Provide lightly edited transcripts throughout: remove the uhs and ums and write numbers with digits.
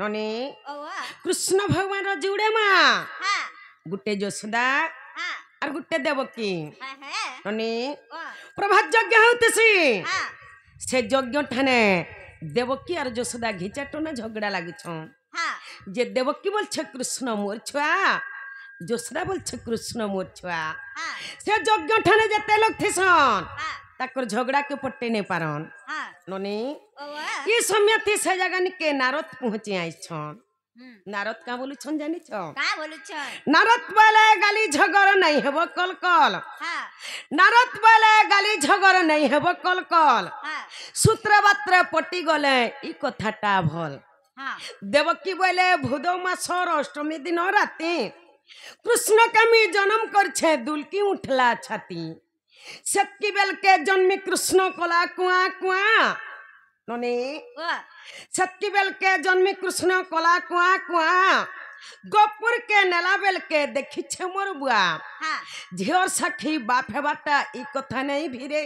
ननी ओवा कृष्ण भगवान रो जुड़े माँ हा गुटे यशोदा हा और गुटे देवकी हा हा ननी ओ प्रभात यज्ञ होतेसी हा से यज्ञ ठाने देवकी और यशोदा घिचाटो ना झगड़ा लागुछ हा जे देवकी बोलछे कृष्ण मोर छुआ यशोदा बोलछे कृष्ण मोर छुआ हा से यज्ञ ठाने जेते लोग थिसन हा ताकर झगड़ा के पट्टे नहीं पारन हा ननी ओवा ये समय थी से जगह निके नारद पहुंचे आई छन हम्म नारद का बोलू छन जानी छ का बोलु छ नारद बोले गाली झगड़ नहीं हेबो कल कल हा नारद बोले गाली झगड़ नहीं हेबो कल कल हा सूत्र बात्र पट्टी गले ई कथाटा भल हा देवकी बोले भूदो मासर अष्टमी दिन राती कृष्ण कमी जन्म करछे दुलकी उठला छाती सत्की बेल के जन्मी कृष्ण कला कुआ कुआ ननी ओ सत्की बेल के जन्मी कृष्ण कला कुआ कुआ गोपुर के नेला बेल के देखी छे मोर बुआ हा झियोर सखी बाफे बाटा ई कथा नहीं भीरे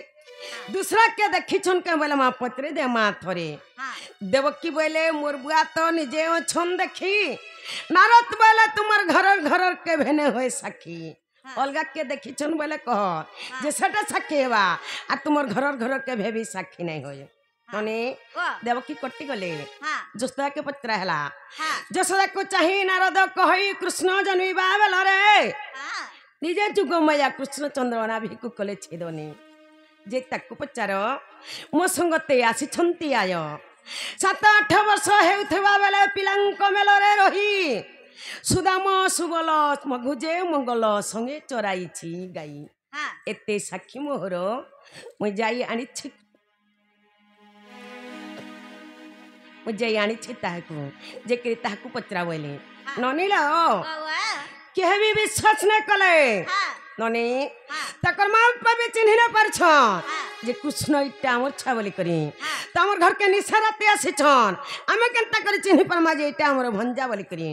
दूसरा के देखी छन के बोले माँ पत्रे दे माँ थोरे हा देवकी बोले मोर बुआ तो निजे छन देखी नारद बोले तुम्हार घर के भेने होए सखी अलगा के देखी छन बोले कह जे सेटा सखी हेबा आ तुम्हार घर के भेबी सखी नहीं होए ननी ओ देवकी कट्टी गले हा जसोदा के पत्रा हला हा जसोदा को चाही नारद कहि कृष्ण जन्मिबा बेल रे हा निजे जुग मैया कृष्ण चंद्रना भी कुकले छेदनी जे ताकू पचार मो संगते आसी छंती आय 7-8 वर्ष हेउथबा बेले पिलांक मेलरे रही सुदाम सुबल मघुजे मंगल संगे चराई गाई हा एते साक्षी मोहर मु जाई आनी मुझे आनी ताकू जे ताकू पचरा बोले ननी लो ओवा केह भी विश्वास न कले हा ननी हा तकर मां पे चिन्ह न परछ जे कृष्ण इटा हमर छा बोली करी त हमर घर के निसाराते आसी छन आमे केनता करी चिन्ह पर मा जे इटा हमर भंजा बोली करी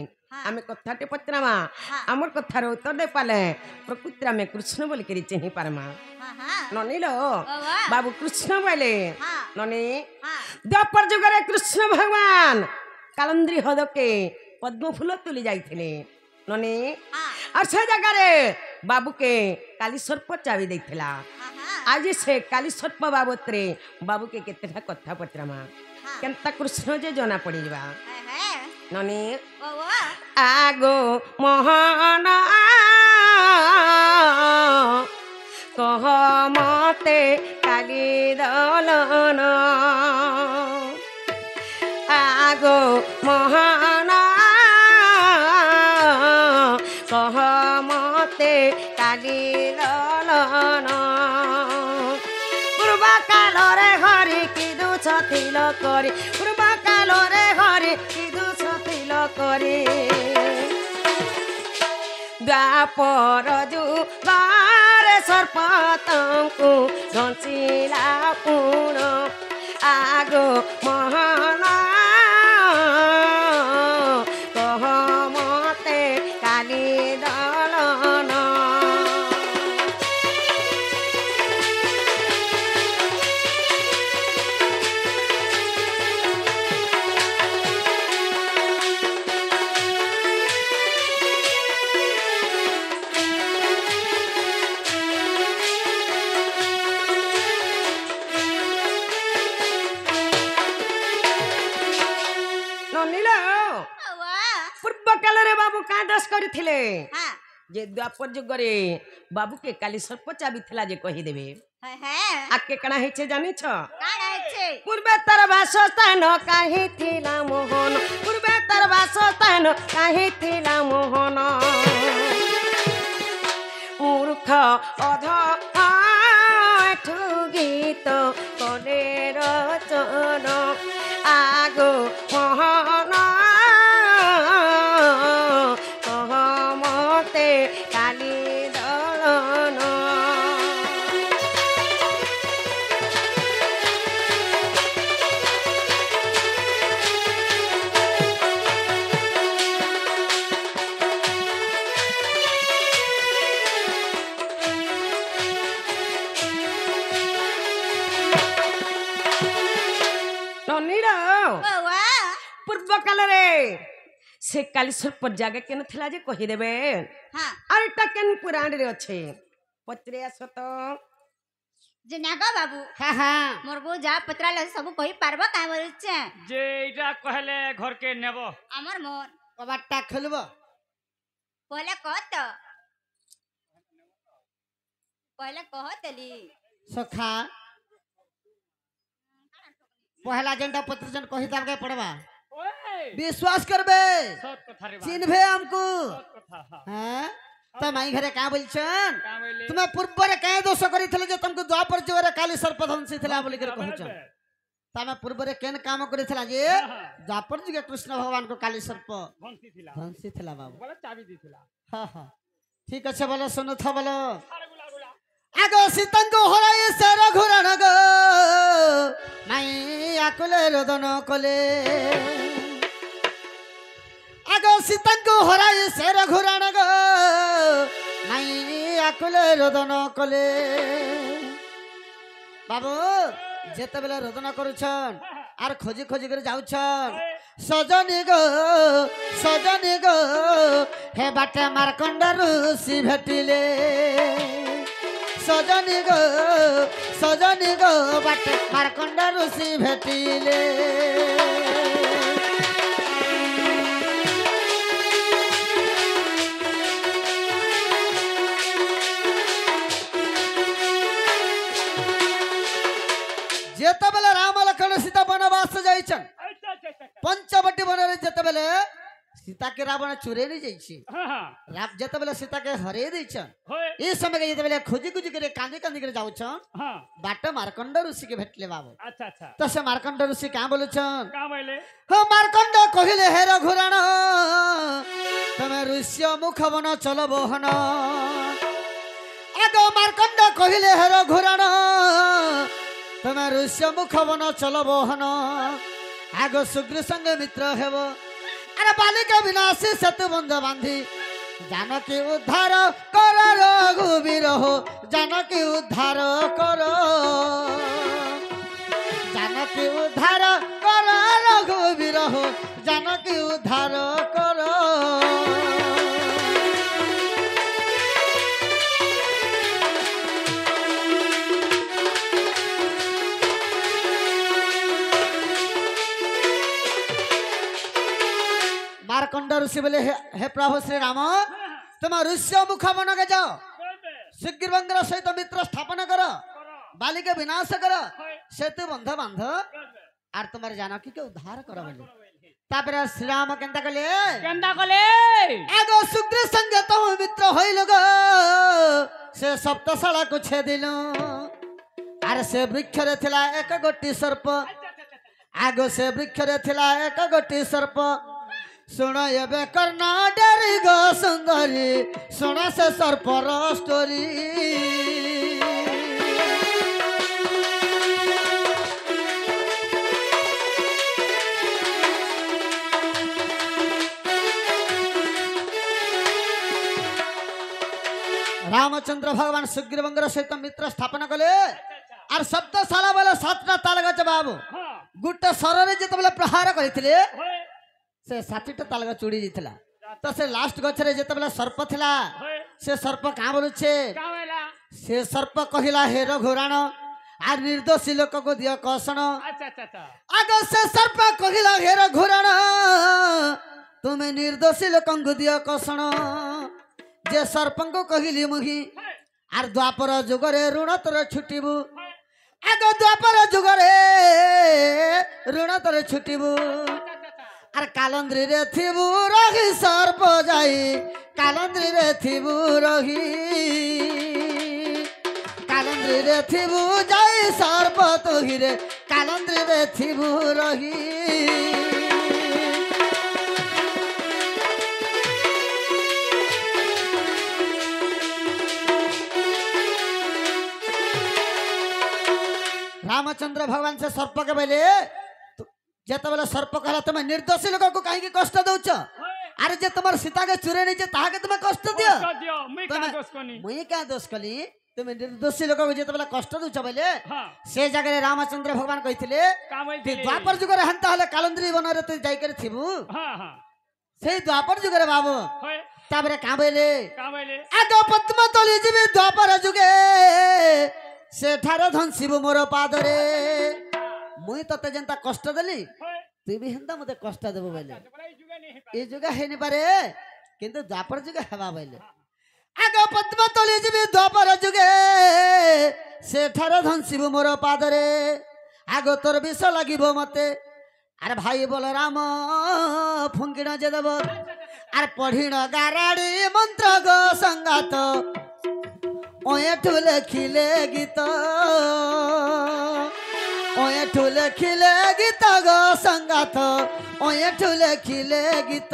आमे कथाटे पचरामा हमर कथा रो उत्तर दे पाले प्रकृति में कृष्ण बोली करी चिन्ह परमा हा हा ननी लो ओवा बाबू कृष्ण बोले हा ननी हा द्वापर जुगरे कृष्ण भगवान कालंद्री हद के पद्म फूल तुली जाइथिले ननी हा और से जगह रे बाबू के काली सर्प चाबी देथिला हा आज से काली सर्प बाबत रे बाबू के केतेटा कथा पचरामा केनता कृष्ण जे जना पड़ीबा हा ननी ओवा आगो मोहन कह मते काली दलन आगो मोहन कह मते काली दलन पूर्व काल रे हरि की दूछ थिल करी पूर्व काल रे हरि की दूछ थिल करी द्वापर जुगारे सर्पतंकु घंचिला पुण आगो मोहन कह मते काली दलन ननिलो ओवा पूर्व काल रे बाबू का दस करथिले हा जे द्वापर जुगरे बाबू के काली सर्प चाबी थिला जे कहि देबे हा आके कणा हेचे जानि छ काणा छै पूर्वे तर वासस्थान काहे थिला मोहन पूर्वे तर वासस्थान काहे थिला मोहन मूर्ख अध गीत करे रचन आगो मोहन कह मते काली दलन रे से काली सर्प जागे केन थिला जे कहि देबे हाँ और टा केन पुराण रे अच्छे पचरे आस तो जे नागा बाबू हां हां मोर गो जा पत्रा ल सब कहि पारबा का बोलछे जे इटा कहले घर के नेबो हमर मन कबाटा खोलबो पहले कहतली सखा पहला जेंटा पत्र जन कहि तार पड़वा ओए विश्वास करबे सत कथा रे चिन्हबे हमको सत कथा हां हैं त माई घरे का बोलछन का बोले तुम्हें पूर्व रे काहे दोष करिथिले जे तुमको द्वापर जोरे काली सर्प धंसी थिला बोली कर कहछन तमे पूर्व रे केन काम करिथिला जे द्वापर जुगे कृष्ण भगवान को काली सर्प धंसी थिला बाबू बोला चाबी दिथिला हां हां ठीक আছে বলো শুনো থা বলো अरे गुला गुला আগো সীতাঙ্গ হরাই সের ঘুরাণ গো নাই আকুলে রোদন কলে আগো সীতাঙ্গ হরাই সের ঘুরাণ গো নাই আকুলে রোদন কলে বাবু যেতেবেলে রোদন করুছন আর খোঁজি খোঁজি করে যাউছন সজনী গো হে বাটে মারকণ্ড ঋষি ভেটিলে সজনী গো বাটে মারকণ্ড ঋষি ভেটিলে যেতেবেলে রাম লক্ষ্মণ সীতা বনবাস যাইছেন अच्छा अच्छा अच्छा पंचवटी बनरे जेतेबेले सीता के रावण चुरे नहीं जाइछि हां हां राम जेतेबेले सीता के हरे दैछन होए ई समय के जेतेबेले खोजी खोजी करे कांदी कांदी करे जाउछन हां बाट मार्कंड ऋषि के भेटले बाबू अच्छा अच्छा तो से मार्कंड ऋषि का बोलछन का बोले हो मार्कंड कहिले हे रघुराण तमे ऋष्य मुख बन चलो बहन आगो मार्कंड कहिले हे रघुराण तमे ऋष्य मुख बन चलो बहन आगो सुग्री संग मित्र हेबो अरे बालिका विनाशी सेतु बंध बांधी जानकी उद्धार कर रघुवीर हो जानकी उद्धार कर जानकी उद्धार कर रघुवीर हो जानकी उद्धार कर मार्कंड ऋषि बोले हे प्रभु श्री राम तुम ऋष्य मुख बन के जाओ शीघ्र सहित मित्र स्थापन कर बालिका विनाश कर सेतु बंध बांध आर तुम्हारे जानकी के उद्धार कर बोले तापर श्री राम केंता कले आगो सुग्री संग तुम मित्र होइल गो से सप्तशाला को छेदिलु आर से वृक्ष रे थिला एक गोटी सर्प आगो से वृक्ष रे थिला एक गोटी सर्प सुन एबे करना डरी गो सुंदरी सुन से सर्पर स्टोरी रामचंद्र भगवान सुग्रीवंगर सहित मित्र स्थापना कले और सप्तशाला बोले 7टा ताल गछ बाबू हां गुटे सर रे जेतबेले प्रहार करिथिले होए से 60टा तालगा चूड़ी जितला तो से लास्ट गछरे जेतबेले सर्प थिला होए से सर्प का बोलुछे का बोला से सर्प कहिला हे रघुराण आर निर्दोषी लोक को दियो कषण अच्छा अच्छा अच्छा आगे से सर्प कहिला हे रघुराण तुम्हें निर्दोषी लोक को दियो कषण जे सर्प को कहिली मुही आर द्वापर जुगरे ऋण तर छुटिबु आगे द्वापर जुगरे ऋण तर छुटिबु आर कालंद्री रे थिबु रही सर्प जाई कालंद्री रे थिबु रही कालंद्री रे थिबु जाई सर्प तोही रे कालंद्री रे थिबु रही रामचंद्र भगवान से सर्प के बोले जेते बेले सर्प कहला तुम निर्दोषी लोक को कहीं कष्ट दउछ अरे जे तुम सीता के चुरे नहीं ताहा के तुम कष्ट दियो दियो मैं का दोष कोनी मुई क्या दोष कली তুমি ନିର୍ଦୋଷୀ ଲୋକକୁ ଯେତେବେଳେ କଷ୍ଟ ଦଉଛ ବୋଲେ हाँ ସେ ଜାଗାରେ ରାମଚନ୍ଦ୍ର ଭଗବାନ କହିଥିଲେ का बोल ଯେ ଦ୍ୱାପର ଯୁଗରେ ହେନ୍ତା ହେଲେ କାଲନ୍ଦ୍ରୀ ବନରେ ତୁ ଯାଇକରି ଥିବୁ हाँ हाँ ସେଇ ଦ୍ୱାପର ଯୁଗରେ ବାବୁ होय ତାପରେ କାଁ ବୋଇଲେ का बोले ଆଗ ପଦ୍ମ ତଳି ଯିବି ଦ୍ୱାପର ଯୁଗେ ସେଠାରେ ଧନସିବୁ ମୋର ପାଦରେ ମୁଇଁ ତତେ ଯେନ୍ତା କଷ୍ଟ ଦେଲି होय ତୁ ବି ହେନ୍ତା ମତେ କଷ୍ଟ ଦେବୁ ବୋଇଲେ बड़ा जुगे नहीं है ଏ ଯୁଗ ହେଇନି ପାରେ କିନ୍ତୁ ଦ୍ୱାପର ଯୁଗ ହେବା ବୋଇଲେ ଆଗ ପଦ୍ମ ତଳି ଯିବି ଦ୍ୱାପର ଯୁଗେ ସେଠାରେ ଧନସିବୁ ମୋର ପାଦରେ ଆଗ ତୋର ବିଷ ଲାଗିବ ମତେ ଆରେ ଭାଇ ବଲରାମ ଫୁଙ୍କିଣ ଯେ ଦେବ ଆରେ ପଢିଣ ଗାରାଡି ମନ୍ତ୍ର ଗো ସଂଗାତ ଓଏଠୁ ଲେଖିଲେ ଗୀତ ଓଏଠୁ ଲେଖିଲେ ଗୀତ ଗো ସଂଗାତ ଓଏଠୁ ଲେଖିଲେ ଗୀତ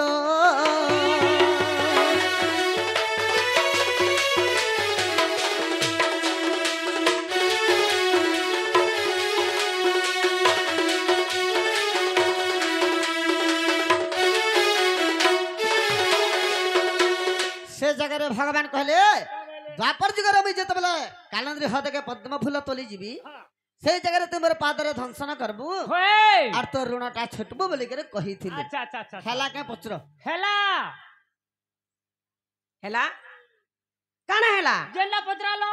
से जगह भगवान कहले द्वापर जुगर मुझे जितेबले कालंद्री हदके पद्म फूल तोली जीवी से जगह तुम पादरे धंसन करबू होय आर तो ऋणटा छुटबू बोली करे कही थिले अच्छा अच्छा अच्छा हेला के पचरो हेला ହେଲା କାଣା ହେଲା जेन्ना पत्रालो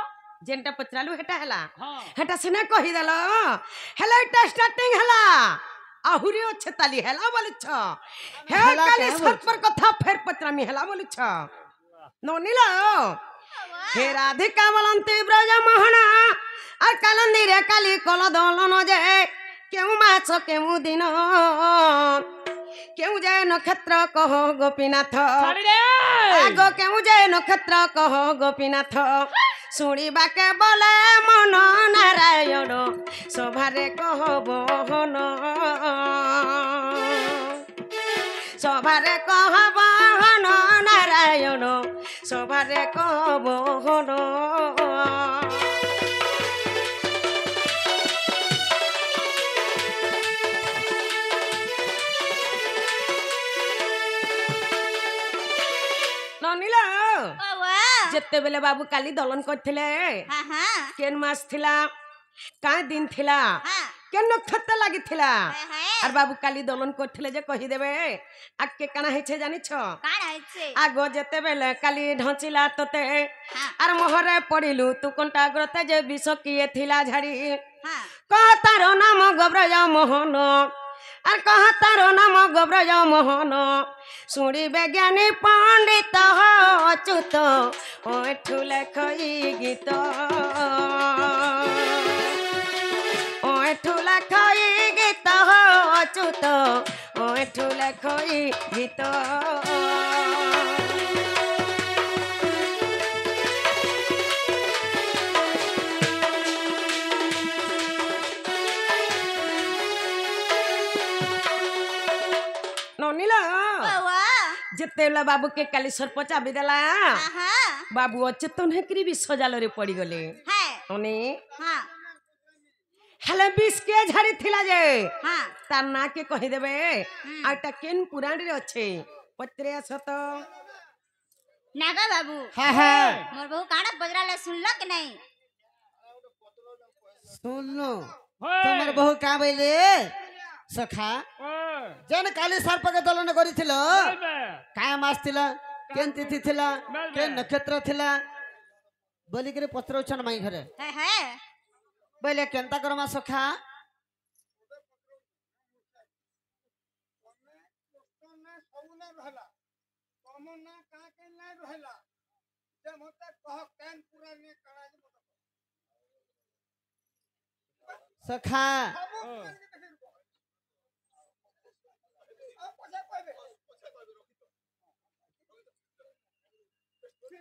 ଯେନ୍ଟା ପଚରାଲୁ ହେଟା ହେଲା हाँ ହେଟା ସିନା କହିଦେଲ ହେଲେ ଏଟା ଷ୍ଟାର୍ଟିଂ ହେଲା ଆହୁରି ଅଛେ ତାଲି ହେଲା ବୋଲିଛ ହେ ହେଲା କାଲି କାଁ ସର୍ପର କଥା ଫେର ପଚରାମି ହେଲା ବୋଲିଛ ନନିଲ हे राधिका बोलंती ब्रज मोहना और कालंदी रे काली कल दलन जे केउ माछ केउ दिन केउ जे नक्षत्र कह गोपीनाथ छाड़ी दे आगो केउ जे नक्षत्र कह गोपीनाथ शुणिबा के बोले मन नारायण सभारे कह बहन सभारे कह बहन नारायण सभारे कह बहन ननिला बाबा जेते बेले बाबू काली दलन करथिले हाँ हाँ केन मास थिला का दिन थिला हाँ केन नक्षत्र लागि थिला हाँ आर बाबू काली दलन करथिले जे कहि देबे आके काना हेछे जानि छ काण है आगो जेते बेले काली ढंचिला तते हाँ आर मोहरे पडिलु तू कोनटा ग्रते जे विष किए थिला झाड़ी हाँ कह तारो नाम गब्रज मोहन आर कह तारो नाम गब्रज मोहन शुणी वैज्ञानी पंडित अच्युत ओठु लेखई गीत ओठु लेखई गीत अच्युत ओठु लेखई गीत ननिला बाबा जेतेला बाबू के काली सर्प चाबी देला हाँ हाँ बाबू अचेतन हेकरी भी सजाल रे पड़ी गले है अने हाँ हेले बिस के झाड़ी थिला जे हाँ तार ना के कहि देबे आटा केन पुराण रे अच्छे पत्रे असत नागा बाबू हाँ हाँ मोर बहू काण बजराले सुनलो कि नहीं सुन लो होय तुम्हारे बहु का बोले सखा होय जेन काली सर्प के दलन करिथिलो बे काय मास थिला केन तिथि थिला बेल केन बे नक्षत्र थिला बोली करे पत्रौछन माई घरे है बोले केनता करमा सखा सखा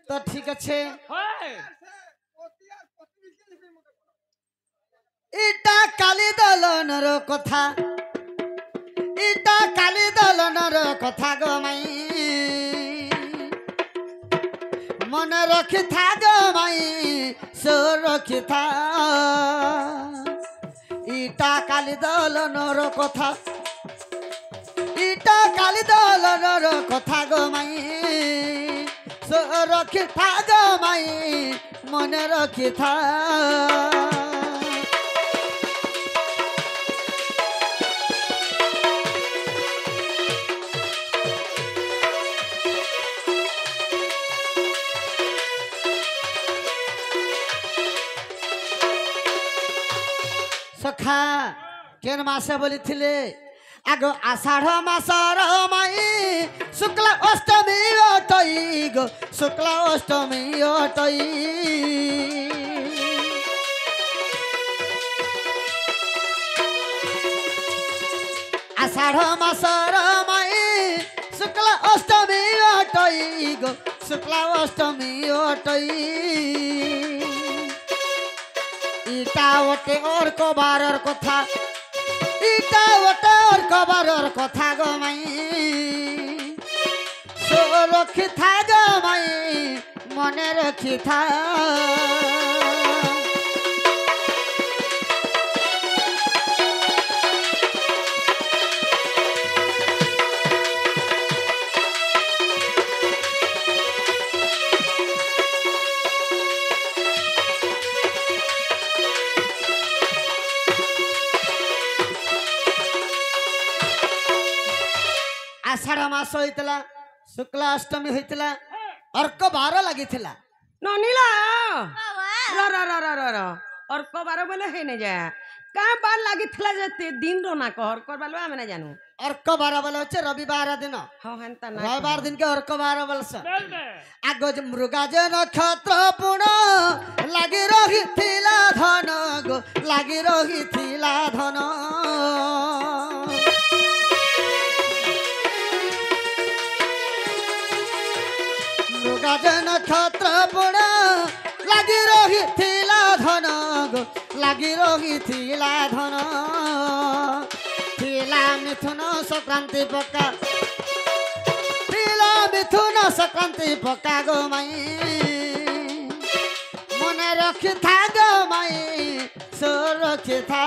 तो ठीक अच्छे होय इटा काली दलनर कथा इटा काली दलनर कथा गो माई मन रखी था गो माई सो रखी था इटा काली दलनर कथा इटा काली दलनर कथा गो माई सो रखी था गो माई মনে রখি থা সখা কেন মাসে বলিছিলে আগ আষাঢ় মাসর মাই শুক্লা অষ্টমী অটই গো শুক্লা অষ্টমী অটই আষাঢ় মাসর মাই শুক্লা অষ্টমী অটই গো শুক্লা অষ্টমী অটই ইটা ওটে ওর কবারর কথা ইটা ওটে ওর কবারর কথা গো মাই রক্ষি থা গো মাই মনে রক্ষি থা আষাঢ় মাস হইতলা শুক্লা অষ্টমী হইতলা অর্ক বার লাগিଥିଲା ননিলা বাবা র র র র র র অর্ক বার বলে হেই না যা কা বার লাগিଥିଲା যে দিন র না কর করবালো আমি না জানু অর্ক বার বলে হচ্ছে রবিবার দিন হ্যাঁ হেনতা না রবিবার দিনকে অর্ক বার বলছ বেলবে আগ যে মৃগাজ নক্ষত্র পুণ লাগি রহিଥିଲା ধন গো লাগি রহিଥିଲା ধন মৃগাজ নক্ষত্র পুণ লাগি রহিଥିଲା ধন গো লাগি রহিଥିଲା ধন ଥିଲା মিথুন সংক্রান্তি পকা ଥିଲା মিথুন সংক্রান্তি পকা গো মাই মনে রখি থা গো মাই সুরক্ষি থা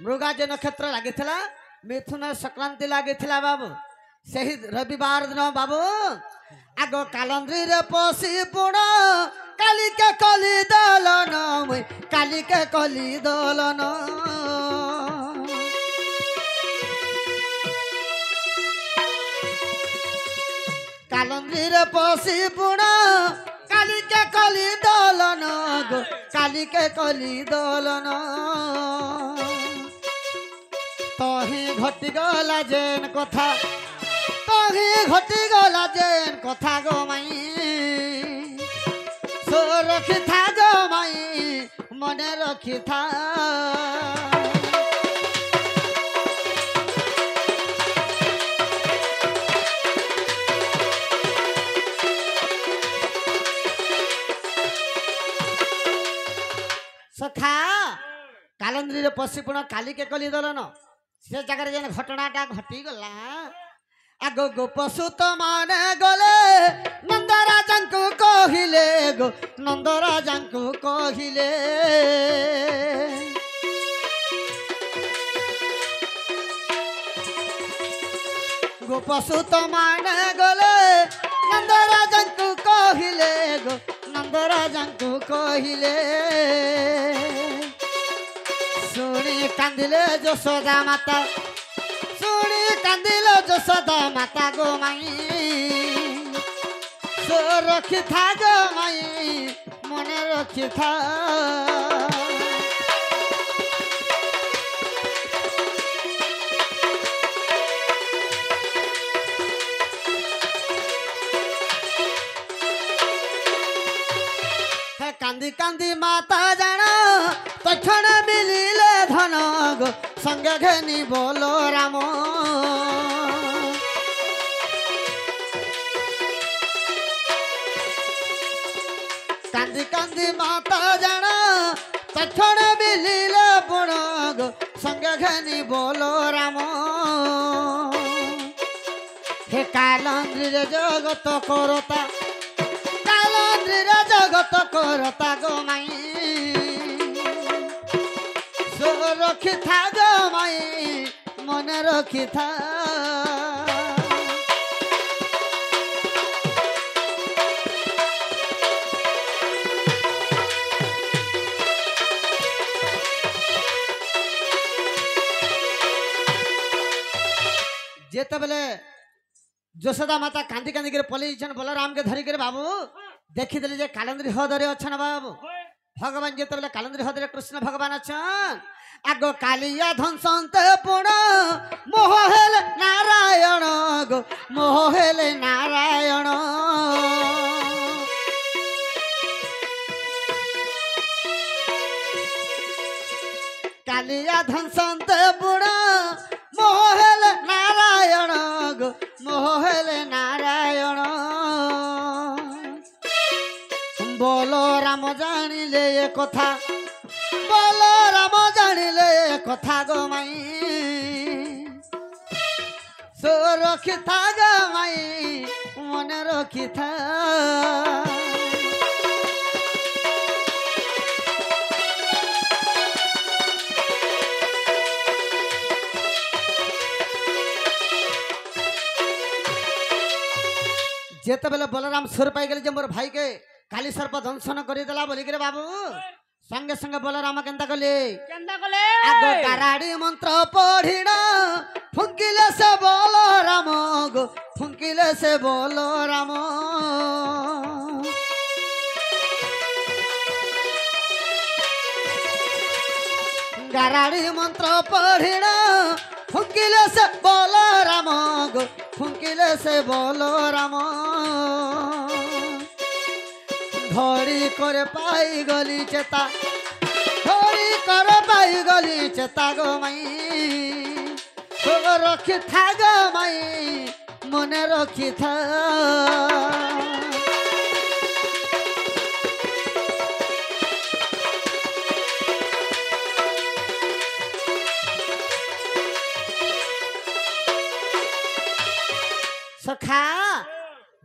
মৃগাজ নক্ষত্র লাগিଥିଲା মিথুন সংক্রান্তি লাগিଥିଲା বাবু ସେହି ରବିବାର ଦିନ ବାବୁ ଆଗ କାଲନ୍ଦ୍ରୀରେ ପଶି ପୁଣ କାଲିକେ କଲି ଦଲନ ମୁଇଁ କାଲିକେ କଲି ଦଲନ କାଲନ୍ଦ୍ରୀରେ ପଶି ପୁଣ କାଲିକେ କଲି ଦଲନ ଗো କାଲିକେ କଲି ଦଲନ তহি ঘটি গলা যেন কথা তহি ঘটি গলা যেন কথা গো মাই সুরক্ষি থা গো মাই মনে রক্ষি থা সখা কালন্দ্রীরে পশিপুণ কালিকে কলি দলন সে জায়গায় যেন ঘটনাটা ঘটি গলা আগ গোপসুত মানে গলে নন্দরাজাঙ্কু কহিলে গো নন্দরাজাঙ্কু কহিলে গোপসুত মানে গলে নন্দরাজাঙ্কু কহিলে গো নন্দরাজাঙ্কু কহিলে শুনি কান্দিলে যশোদা মাতা শুনি কান্দিলে যশোদা মাতা গো মাই সুরক্ষি থা গো মাই মনে রক্ষি থা কান্দি কান্দি মাতা জানা তক্ষণ মিলিলে ধন গো সঙ্গে ঘেনি বল রাম কান্দি কান্দি মাতা জানা তক্ষণ মিলিলে পুণ গো সঙ্গে ঘেনি বল রাম কালন্দ্রীর জগত করতা কালন্দ্রীর জগত করতা গো মাই রক্ষিথা গো মাই মনে রক্ষিথা যেতবেলে যশোদা মাতা কান্দি কান্দি করে পলাইছেন বলরামকে ধরি করে বাবু দেখিদেলি যে কালন্দ্রী হ্রদরে অছেন বাবু ভগবান যেতবেলে কালন্দ্রী হ্রদরে কৃষ্ণ ভগবান আছেন আগ কালিয়া ধ্বংসন্তে পুণ মোহ হেলে নারায়ণ গো মোহ হেলে নারায়ণ কালিয়া ধ্বংসন্তে পুণ মোহ হেলে নারায়ণ গো মোহ হেলে নারায়ণ বলরাম জানিলে এ কথা বলরাম জানিলে এ কথা গো মাই রক্ষিথা গো মাই মনে রক্ষিথা যেতবেলে বলরাম সুর পাই গেলে যে মোর ভাইকে কালী সর্প দংশন করে দেলা বলি করে বাবু সঙ্গে সঙ্গে বলরাম কেনতা কলে কেন্দা কলে আগ কারাড়ি মন্ত্র পড়িণ ফুঙ্কিলে সে বলরাম গো ফুঙ্কিলে সে বলরাম গারাড়ি মন্ত্র পড়িণ ফুঙ্কিলে সে বলরাম গো ফুঙ্কিলে সে বলরাম ধরি করে পাই গলি চেতা ধরি করে পাই গলি চেতা গো মাই রক্ষিথা গো মাই মনে রক্ষিথা সখা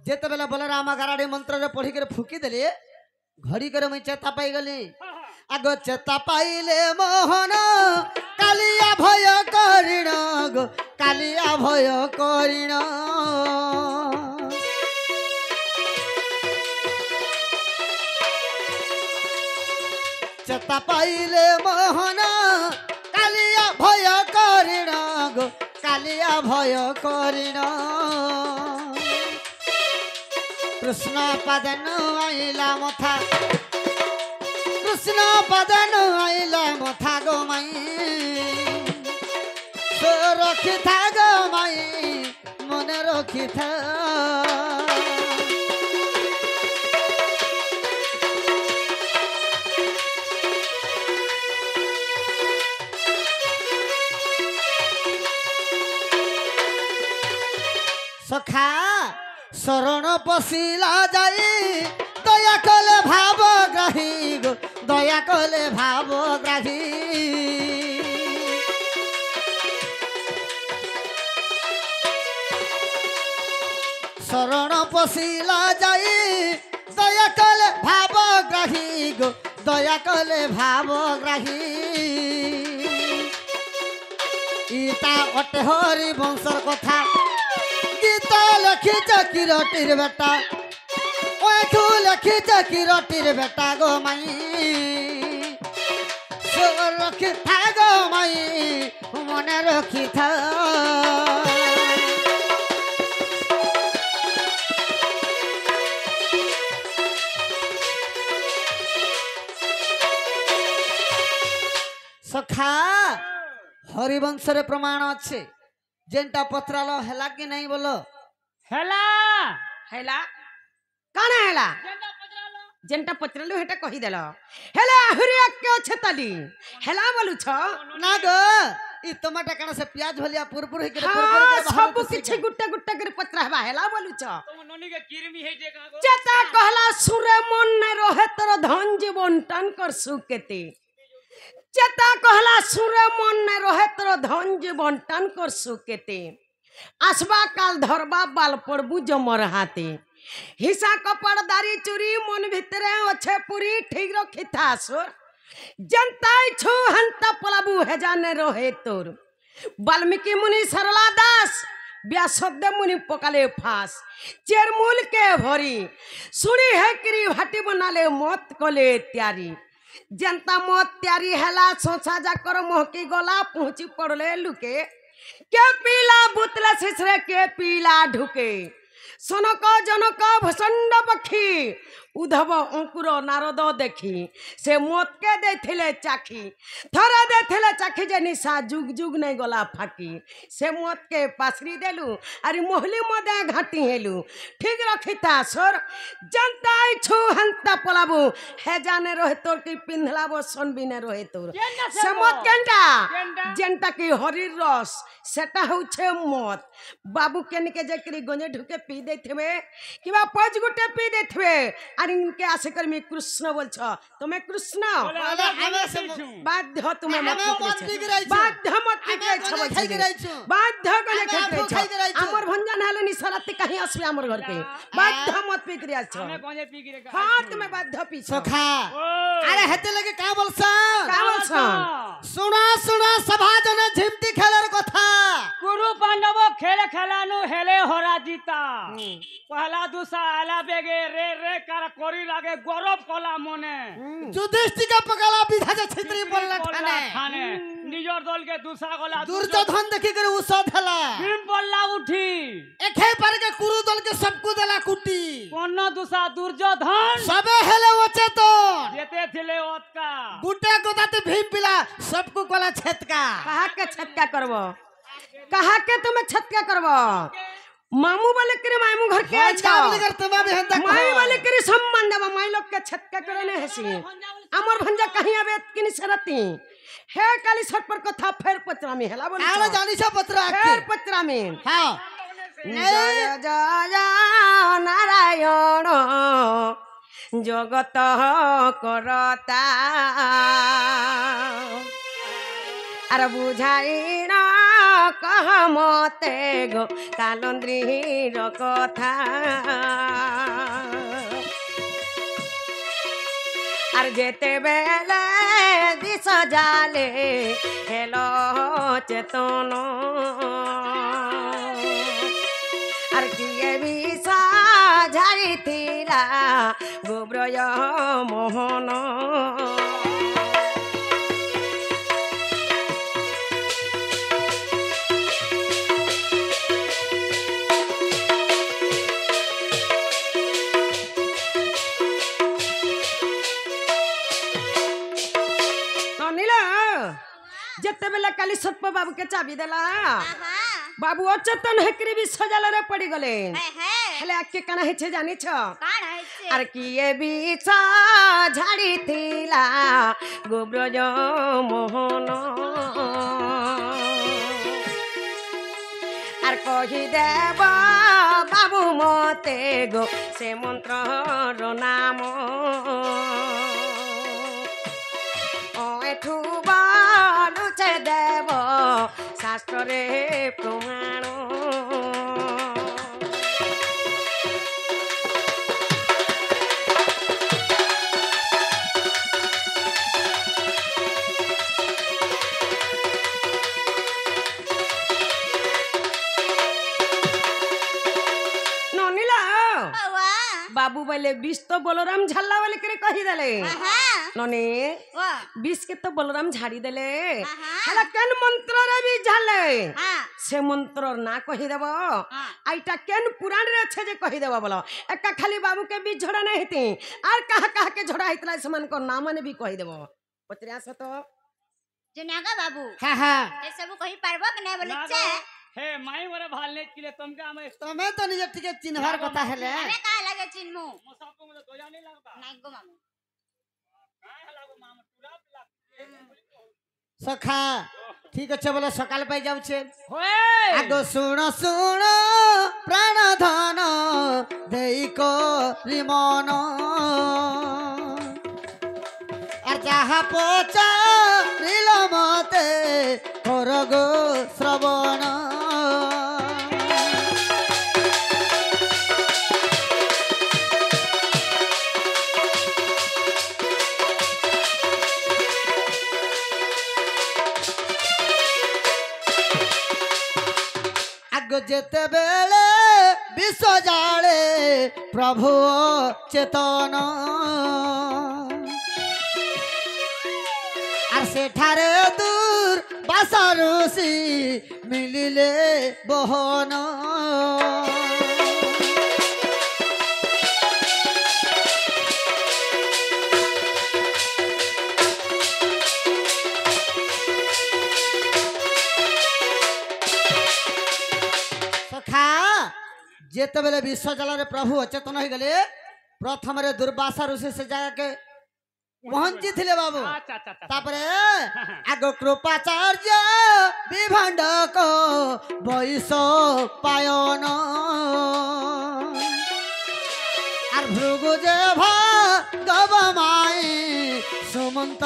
যেতবেলে বলরাম গারাড়ি মন্ত্রে পড়িকি ফুকি দেলে ঘড়ি করে মুই চেতা পাই গলি আগ চেতা পাইলে মোহন কালিয়া ভয় করিণ গো কালিয়া ভয় করিণ চেতা পাইলে মোহন কালিয়া ভয় করিণ গো কালিয়া ভয় করিণ কৃষ্ণ পদন আইলা মথা কৃষ্ণ পদন আইলা মথা গো মাই রক্ষিথা গো মাই মনে রক্ষিথা সখা শরণ পশিলা যাই দয়া কলে ভাব গ্রাহী গো দয়া কলে ভাব গ্রাহী শরণ পশিলা যাই দয়া কলে ভাব গ্রাহী গো দয়া কলে ভাব গ্রাহী ইতা অটে হরি বংশর কথা গীতা লেখিছ কিরটির বেটা ওঠু লেখিছ কিরটির বেটা গো মাই রক্ষিথা গো মাই মনে রক্ষিথা সখা হরিবংশরে প্রমাণ আছে যেটা পত্রাল হেলা কি নাই বলো হেলা হেলা কাଣା হেলা কেন্দা পଚরালো যেনটা পচরালু হেটা কহিদেল হেলা আহুরি আকে অছে তালি হেলা বলুছ না গো ই টমাটা কানা সে পিয়াজ ভলিয়া পুরপুর হই করে সব কিছু গুট্টা গুট্টা করে পচরা হেবা হেলা বলুছ তোম ননি के किरमी हे जे का गो চেতা কহলা সুরে মন নাই রহে তোর ধন জীবন টান কর সুকেতে চেতা কহলা সুরে মন নাই রহে তোর ধন জীবন টান কর সুকেতে আসবা কাল ধরবা বাল পড়বু জমর হাতে হিসা কপড় দাড়ি চুরি মন ভিতরে অছে পুরি ঠিক রখিথা আসর জনতাই छु হন্তা পলাবু হেজানে রহে তোর বাল্মীকি মুনি সরলা দাস ব্যাসদেব মুনি পকালে ফাঁস চেরমূল কে ভরি শুনি হেকরি ভাটি বনালে মত কলে ত্যারি জনতা মত ত্যারি হেলা সোছা যাকর মহকি গলা পहुंची পড়লে লুকে কে পিলা বুতলে শিশরে কে পিলা ঢুকে সনক জনক ভূষণ্ড পক্ষী উদ্ধব অঙ্কুর নারদ দেখি সে মতকে দেইଥିଲେ চাখি থরা দেইଥିଲେ চাখি যে নিশা যুগ যুগ নেই গলা ফাঁকি সে মতকে পাশরি দেলু আরে মোহলি মদে ঘাটি হেলু ঠিক রখিতা সর জনতাই छु হন্তা পলাবু হে জানে রহে তোর কি পিন্ধলা বসন বিনে রহে তোর সে মত কেনটা যেনটা কি হরির রস সেটা হচ্ছে মত বাবু কেনকে যাকরি গঞ্জে ঢুকে পি দেইথবে কিবা পাঁচ গোটে পি দেইথবে আর ইনকে আশে कर मैं कृष्ण बोलছ তুমি কৃষ্ণ বাধ্য তুমি বাধ্য মত পিকরাইছ বাধ্য কলে খাইছ আমার ভঞ্জন হলে নিশরাতে কাহি আসবে আমার ঘর के বাধ্য মত পিকরাইছ हमें गंजे पी गिरे हां তুমি বাধ্য পিছ सखा अरे हेते लगे का बोलस का बोलছ सुना सुना सभा जन झिमती खेलर कथा कुरु पांडव खेल खेलानु हेले हरा जीता पहला दूसरा आला बेगे रे रे कर कोरी लागे गौरव कला मने युधिष्ठिर का पगला विधा जे छित्री बोलला ठाने खाने निजर दल के दूसरा गला दुर्योधन देखि करे उसद हला भीम बोलला उठी एखे पर के कुरु दल के सबको देला कुटी कोन दूसरा दुर्योधन सबे हेले ओचेतन जेते थिले ओतका गुटे गोदाते भीम पिला सबको कोला छेतका कहा के छटका करबो कहा के तुम्हें छटका करबो मामू वाले करे मामू घर के अच्छा बोली कर तुम भी हंदा माई वाले करे सम्मान देबा माई लोग के छटका करे ने हसी अमर भंजा कहीं आवे किनी सरती हे काली सट पर कथा फेर पत्रा में हेला बोली आलो जानी छ पत्रा फेर पत्रा में हां जय जय नारायण जगत करता अरे बुझाई ना कह मते गो कालंद्रीर कथा আর যেতে বেলে দিশ জালে হেলো চেতন আর কিয়ে বিষা ঝাড়িথিলা গোব্রয় মোহন যেতে বেলা কালি সর্প বাবু কে চাবি দেলা বাবু অচেতন হেকরি বি সজালরে পড়ি গলে হেলে আকে কানা হেছে জানিছ আর কি এ বিষ ঝাড়িথিলা গোব্রজ মোহন আর কহি দেব বাবু মতে গো সে মন্ত্রর নাম এঠু বালুছে দেব শাস্ত্রে প্রমাণ बाबू बोले बीस तो बलराम झाला वाले करे कही देले नने बीस के तो बलराम झाड़ी देले हला केन मंत्र रे भी झाले से मंत्र ना कही देबो आइटा केन पुराण रे अच्छे जे कही देबो बोलो एका खाली बाबू के बीच झोड़ा नहीं हेती आर कहा के झोड़ा हितला समान को नाम ने भी कही देबो पत्रिया से तो जे नागा बाबू हां हां ए सब कही पारबो कि नहीं बोले छे हे माई मोरे भालने के लिए तुमका हमें तमे तो निजे ठीक चिन्हर कथा हेले अरे का लगे चिन्हमु मुसाफो मुझे तो जाने लगता नहीं गो मामू काय लागो मामा पूरा पिला सखा ठीक अच्छे बोले सकाल पाई जाऊ छे होए आगो सुनो सुनो प्राण धन देई को रिमन আর যাহা পচা নীল মতে করগো শ্রবণ जेते बेले विश्व जाले प्रभु चेतन आर सेठारे दूर बासा ऋषि मिलिले बहन जेते बेले विश्व जल प्रभु अचेतन हो गले प्रथम दुर्वासा ऋषि से जगह के पहुंची थे बाबू तापरे आग कृपाचार्य विभंडक वैश पायन आर भृगु जे भागव माई सुमंत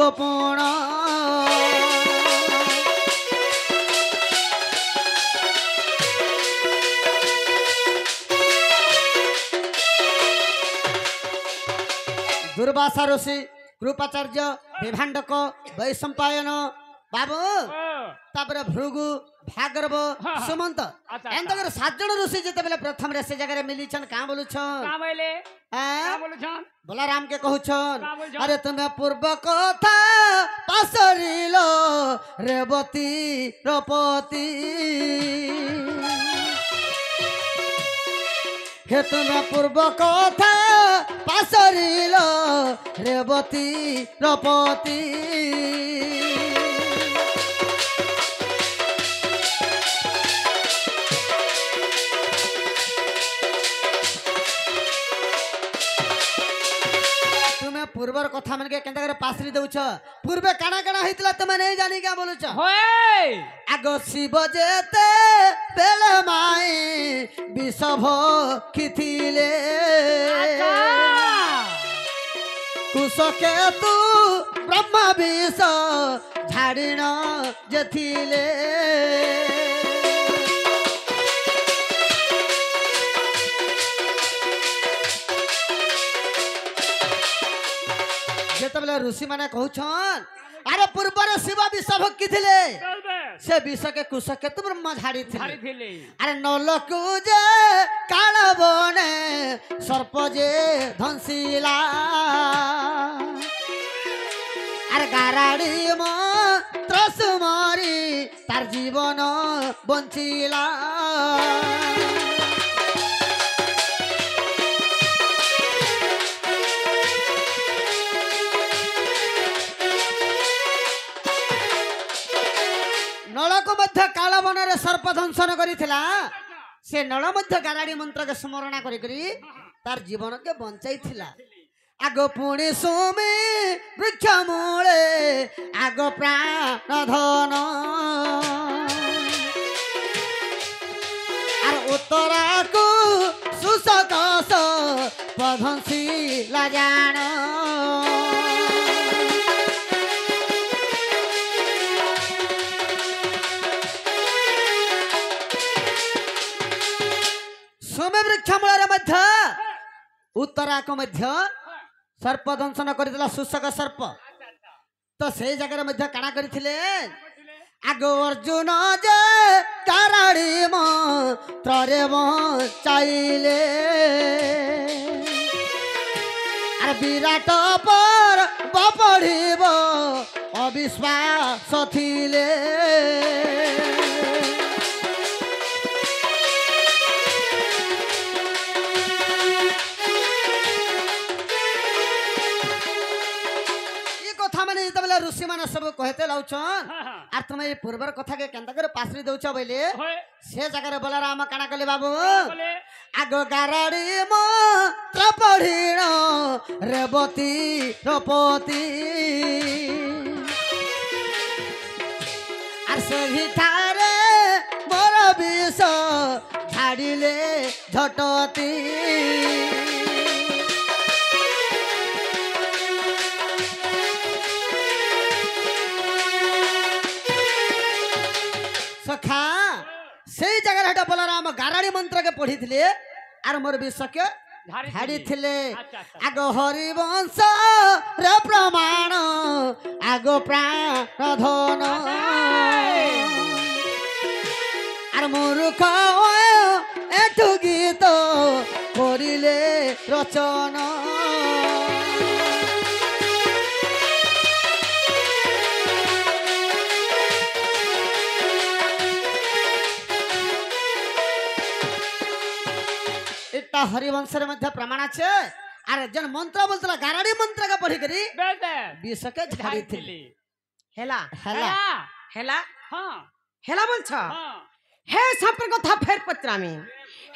गोपण दुर्वासा ऋषि कृपाचार्य विभांडक वैशंपायन बाबू तापर भृगु भागरव सुमंत एंतकर 7 जन ऋषि जेते बेले प्रथम रे से जगह मिली छन का बोलु छन का बोले का बोलु छन बोला राम के कहू छन अरे तुम्हें पूर्व कथा पासरिलो रेवती रपति हे तुम्हें पूर्व कथा पासरिल रेवती रपति तुम्हें पूर्वर कथा मन के केंता करे पासरी दउछ पूर्वे काना काना हितला तुम नहीं जानी क्या बोलुछ होय आगो शिव जेते बेले माई विषभ खिथिले कुशके तू ब्रह्मा विष झाड़िण जेथिले जेतबले ऋषि माने कहउछन अरे पूर्वर शिव विष भक्ति थिले से विष के कुश के तुम ब्रह्मा झाड़ी थिले अरे नलकु जे काल बने सर्प जे धंसिला अरे गाराड़ी मंत्र सुमारी तार जीवन बंचिला नल को मध्य काल वन रे सर्प दंशन करिथिला से नल मध्य गाराड़ी मंत्र के स्मरण करी तार जीवन के बंचाई थिला आग पुणी सुमी वृक्ष मूले आग प्राण धन आर उत्तरा को सुसकस पधंसी लाजान सोमे वृक्ष मूल मध्य उत्तरा को मध्य सर्प दंशन कर सुशक सर्प तो से जगह मध्य काना करथिले आग अर्जुन जे काराड़ी मंत्रे बचाइले अरे विराट पर पढ़िब अविश्वास थिले ऋषि मान सब कहते लाउछन आर तुम ये पूर्वर कथा के केंता करे पासरी दउछ बइले से जगह बोला राम काना कले बाबू आग गाराड़ी मंत्र पढ़िण रेवती रपति आर से भिठारे मोर विष झाड़िले झटती सखा से जगह हटा बलराम गाराड़ी मंत्र के पढ़ी थिले आर मोर विष के झाड़ी थिले आग हरिवंश रे प्रमाण आग प्राण धन आर मूर्ख ରଚନ एटा हरिवंश रे मध्य प्रमाण छे अरे जन मंत्र बोलतला गाराडी मंत्र का पढ़ी करी बेबे विष के झाड़ी थी हेला हला हेला हाँ हेला बोलछ हाँ हे सपर कथा फेर पत्रामी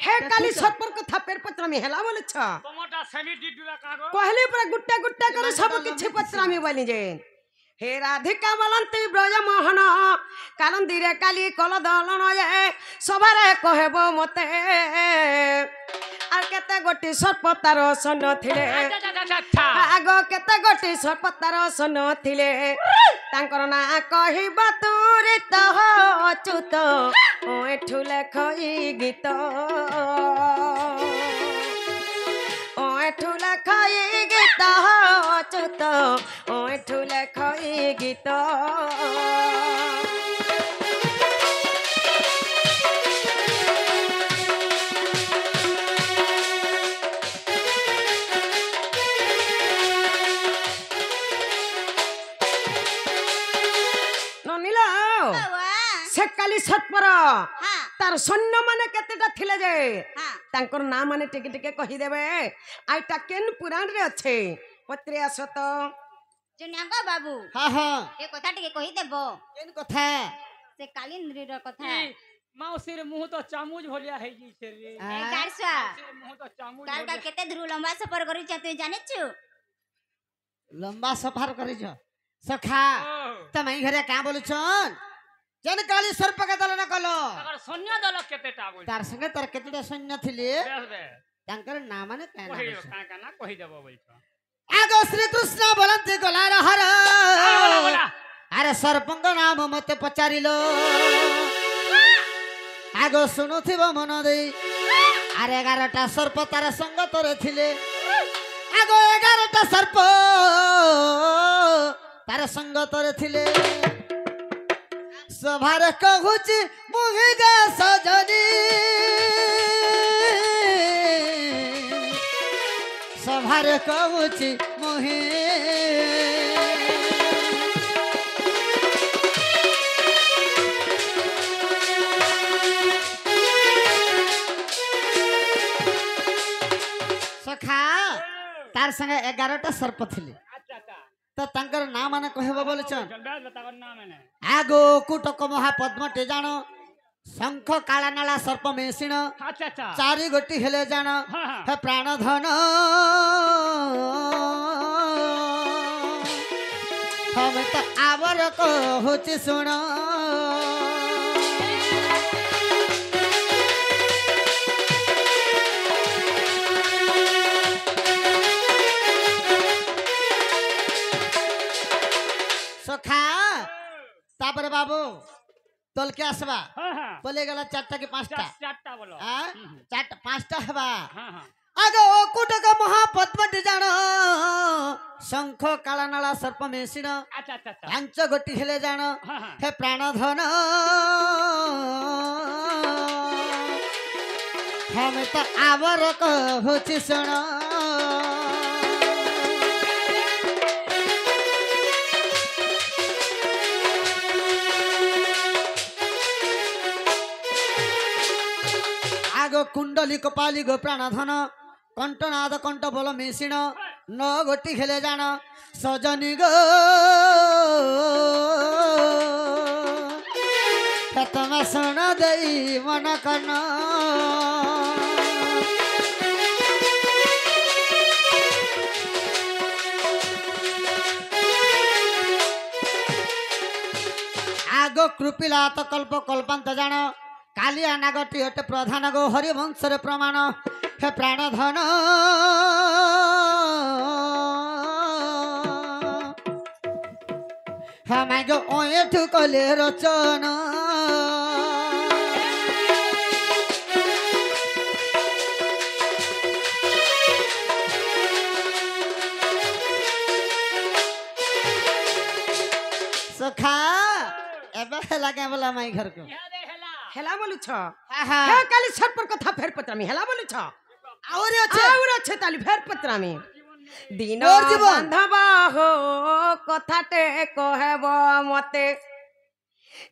हे काली सपर कथा फेर पत्रामी हेला बोलछ टमाटा सेमी डिडुला कागो कहले पर गुट्टा गुट्टा करे सब किछि पत्रामी बोली जे हे राधिका बोलंती ब्रज मोहन कालंदीरे काली कल दलन ये सभारे कहबो मते आर केते गोटी सर्पतार सन थिले आग केते गोटी सर्पतार सन थिले तांकर ना कहिबा तुरित हो अच्युत ओ एठु लेखई गीत ओ एठु लेखई गीत हो अच्युत ओ एठु लेखई गीत काली सतपर तार सैन्य माने केतेटा थिले जे तांकर नाम माने टिके टिके कहि देबे आइटा केन पुराण रे अच्छे पत्रे असत जुनियागा बाबू हां हां ए कथा टिके कहि देबो केन कथा से कालिंद्री रो कथा माउसी रे मुंह तो चामुज भलिया हे जी छे रे ए गारसा मुंह तो चामुज काल का केते धुरु लंबा सफर करि छ तू जाने छु लंबा सफर करि छ सखा तमै घरे का बोलु छन जन काली सर्प का दल न कलो अगर सैन्य दल केतेटा बोल तार संगे तार केतेटा सैन्य थिले बेबे तांकर नाम माने का कहि नाम का ना कहि देबो बोल छ आगो श्री कृष्ण बोलंती गलार हर बोला बोला अरे सर्पंग नाम मते पचारिलो आगो सुनुथिबो मन देई अरे 11टा सर्प तार संग तोरे थिले आगो 11टा सर्प तार संग तोरे थिले सभार कहूची मुहिगा सजनी सभार कहूची मुहि सखा तार संगे 11टा सर्प थिले अच्छा अच्छा तो तांकर नाम माने कहबो बोले छन जल्दी बताओ नाम है आगो कुटक महापद्म टे जानो शंख कालानाला सर्प मेसिण अच्छा अच्छा चारि गोटी हेले जान हाँ। हे प्राण धन हम तो आवर कहूची सुन सखा तापर बाबू तोल के आसबा हां हां बोले गला 4टा की 5टा चारटा बोलो हां 4टा 5टा हबा हां हां आगो कुटक महापद्म जान शंख कालानाला सर्प मेसिण अच्छा अच्छा अच्छा पांच गोटी हेले जान हाँ, हाँ। हे प्राण धन हम तो आवर कहूची सुन आगो कुंडली कपाली गो प्राण धन कंठनाद कंठ बल मेसिण 9 गोटी खेले जान सजनी गो तम सुन दई मन कन आगो कृपिला तो कल्प कल्पांत जान कालिया नागटी हटे प्रधान गो हरिवंश रे प्रमाण हे प्राण धन हम गो ओएठु कले रचन सखा एबे लागे बोला माई घर को हेला बोलु छ हाँ। हे काली छट पर कथा फेर पत्रामी हेला बोलु छ ଆହୁରି ଅଛି और अच्छे ताली फेर पत्रा में दिन मोर जीवन। बांधब हो कथाटे कहब मते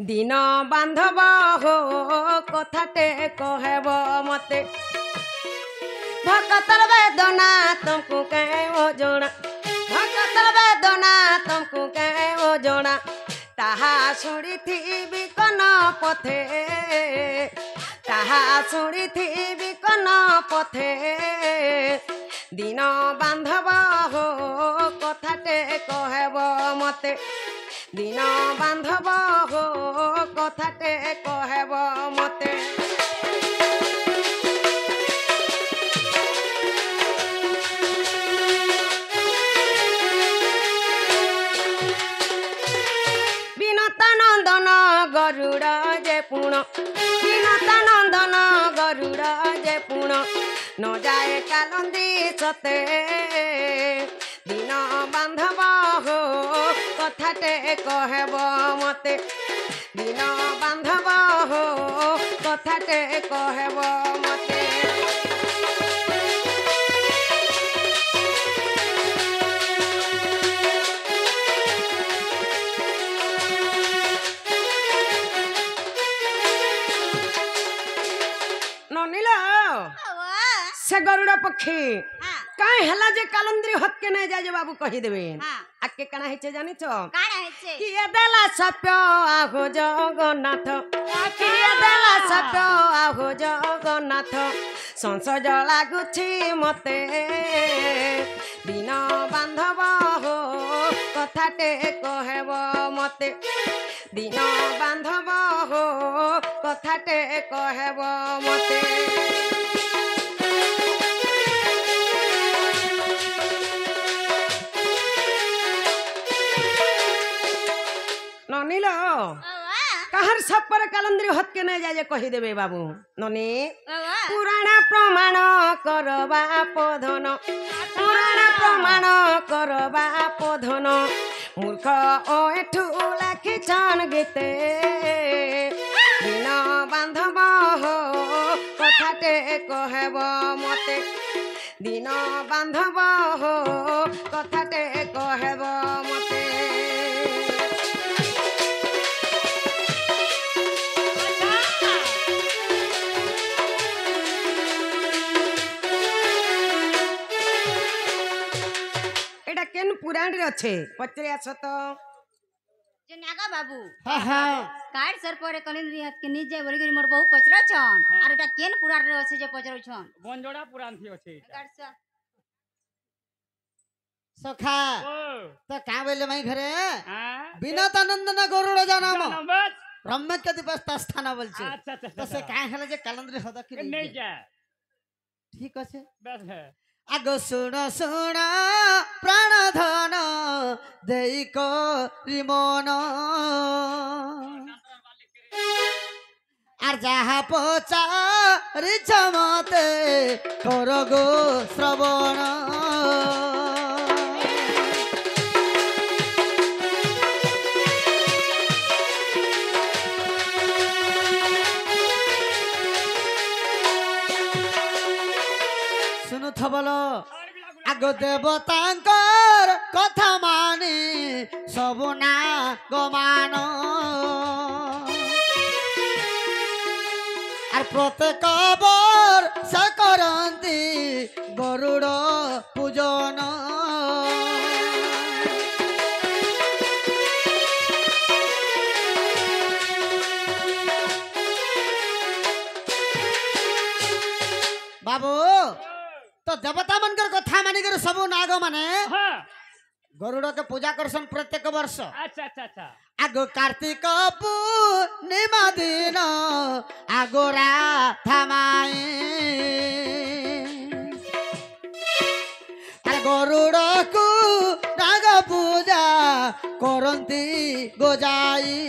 दिन बांधब हो कथाटे कहब मते भक्तर वेदना तुमको कहो जोड़ा भक्तर वेदना तुमको कहो जोड़ा ताहा शुणी थी कन पथे ताहा शुणी थी कन पथे दिन बांधब हो कथाटे कहब मते दिन बांधब हो कथाटे कहब मते বিনতা নন্দন গরুড় যে পুণ বিনতা নন্দন গরুড় যে পুণ ন যায় কালন্দি সতে দিন বান্ধব হো কথাটে কহেব মতে দিন বান্ধব হো কথাটে কহেব মতে ननिल से गरुड़ पक्षी हाँ काहे हला जे कालंद्री हक के नहीं जाए बाबू कही देबे हाँ आके कना हिचे जानी छो काना हेचे किए देला सप्यो आहो जगन्नाथ किए देला सप्यो आहो जगन्नाथ संसज लागुछि मते दिन बांधब हो कथाटे कहब मते दिन बांधब हो कथाटे कहब मते ननिल कहर सब पर कालंद्री हत के नहीं जाए कही देबे बाबू ननी पुराण प्रमाण करबा पधन पुराण प्रमाण करबा पधन मूर्ख ओ एठू लाखी छान गीते दिन बांधब हो कथाटे कहब मते दिन बांधब हो कथाटे कहब मते एटा केन पुराण रे अच्छे पचरे आस तो जे नागा बाबू हाँ हाँ कार सर पर कलिंद्री हाथ के निजे बोली करी मोर बहु पचरा छन और एटा केन पुराण रे আছে যে পচরা ছন বনজোড়া পুরাণ থি আছে कार सा सखा ओ तो का बोले मैं घरे हां বিনোদানন্দ না গরুড় জানাম नंबर ব্রহ্মকে দিবস স্থান বলছে अच्छा अच्छा তো সে কাই হলে যে কালন্দ্রি হদা কি नहीं जा ঠিক আছে बस है আগ শুণ শুণ প্রাণ ধন দেই করিমন আর যাহা পচারিছ মতে কর গো শ্রবণ শুনুথ বল আগ দেবতাঙ্কর কথা মানি সবু না গমান আর প্রত্যেক বর সে করন্তি গরুড় পূজন বাবু तो देवता मनकर कथा मानिकर सब नाग माने हां गरुड़ के पूजा करसन प्रत्येक वर्ष अच्छा अच्छा अच्छा आग कार्तिक पूर्णिमा दिन आगोरा थामाई अरे गरुड़ को नाग पूजा करंती गोजाई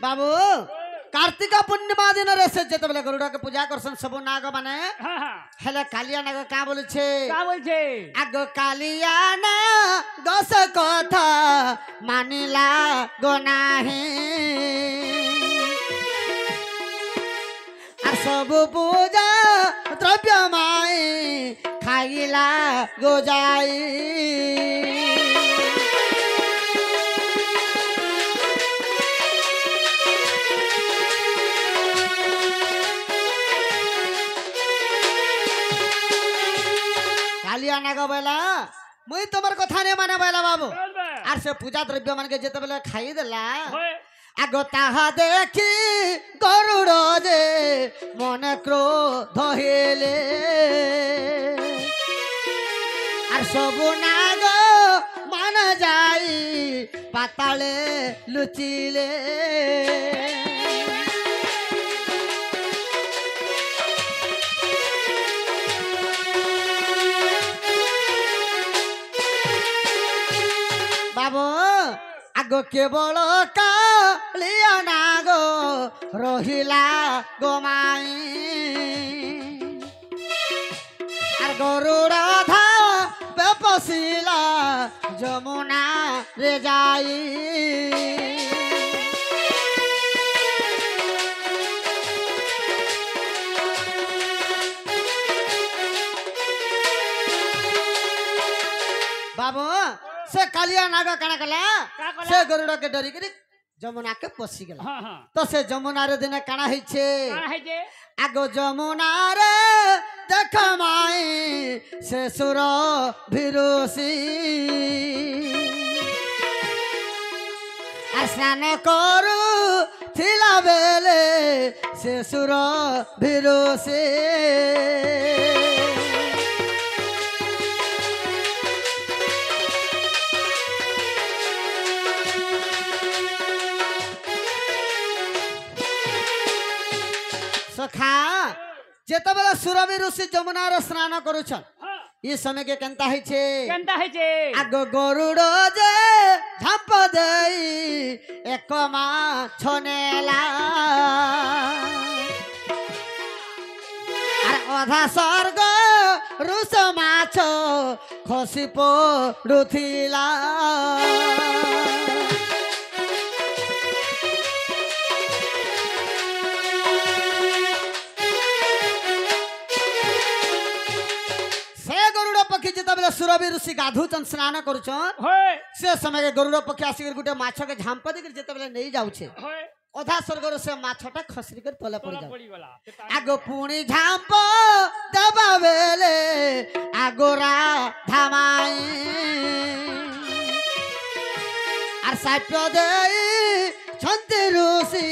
बाबू का कार्तिक पूर्णिमा दिन रे से जेते बेले गरुड़ के पूजा करसन सब नाग माने हाँ हाँ हेले कालिया नाग का बोले छे का बोलছে आगो कालिया ना दस कथा मानिला गोनाहे আর सब पूजा द्रव्य माई खाइला गोजाई कालिया नाग बेला मुई तुम्हार कथा नहीं माने बेला बाबू আর সে পূজা দ্রব্য মানকে যেতে বেলা খাই দেলা আগ তাহা দেখি গরুড় যে মনে ক্রোধ হেলে আর সব নাগ মানা যাই পাতালে লুচিলে বাবু আগ কেবল কালিয়া নাগ রহিলা গোমাই আর গরুড় ধা বেপসিলা যমুনা রে যাই बाबू से कालिया नाग काना कला से गरुड़ के डरी करी जमुना के पसी गेला हाँ हाँ तो से जमुना रे दिन काना है छे का है जे आगो जमुना रे देख माई से सुर भिरुसी स्नान करू थिला बेले से सुर भिरुसी सखा जेते बेला सुरभि ऋषि जमुना रे स्नान करूछन हाँ ई समय के केनता है छे केनता है जे आगो गरुड़ जे झाप देई एक मा छनेला আর অধা স্বর্গ রুষ মাছ খসি পড়ুথিলা पक्षी जिते सुरभि ऋषि गाधुचन स्नान करुचन होय से समय के गरुड़ पक्षी आसिक गोटे माछ के झांप देकर जिते नहीं जाउछे होय अधा स्वर्ग से माछटा खसरी कर तले पड़ जाउ पड़ी वाला आगो पुणी झांप देबा बेले आगोरा धामाई আর সাপ্য দেই ছন্তি ঋষি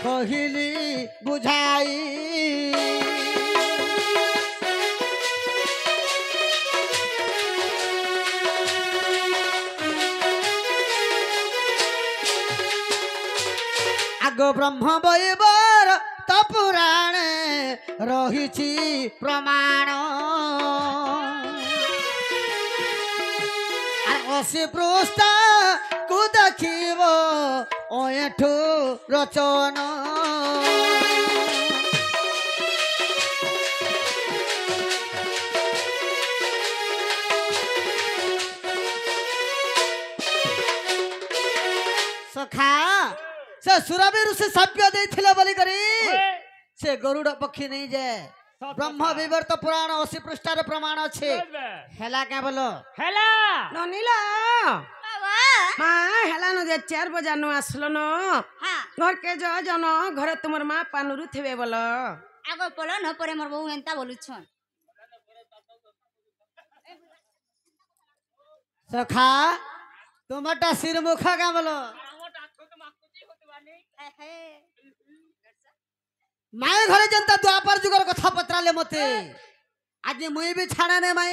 কহিলি বুঝাই आगो ब्रह्म बैबर तपुराणे रहिछि प्रमाण আর অসি পৃষ্ঠ কু দেখিব ওঠু রচন सखा से सुरभि ऋषि सभ्य देथिले बोली करी से गरुड़ पक्षी नहीं जे ब्रह्म विवर्त पुराण 80 पृष्ठार प्रमाण अच्छे हेला क्या बोलो हेला ननीला बाबा মা হেলা নদী 4 বজানো আসলো ন हाँ ঘর কে জন ঘরে তোমার মা পানুরু থেবে বলো आगो पलो न परे मोर बहु एंता बोलुछन सखा तुम्हारा सिर मुखा क्या बोलो माई घरे जनता द्वापर जुगर कथा पत्राले मते आज मुई भी छाड़ा ने माई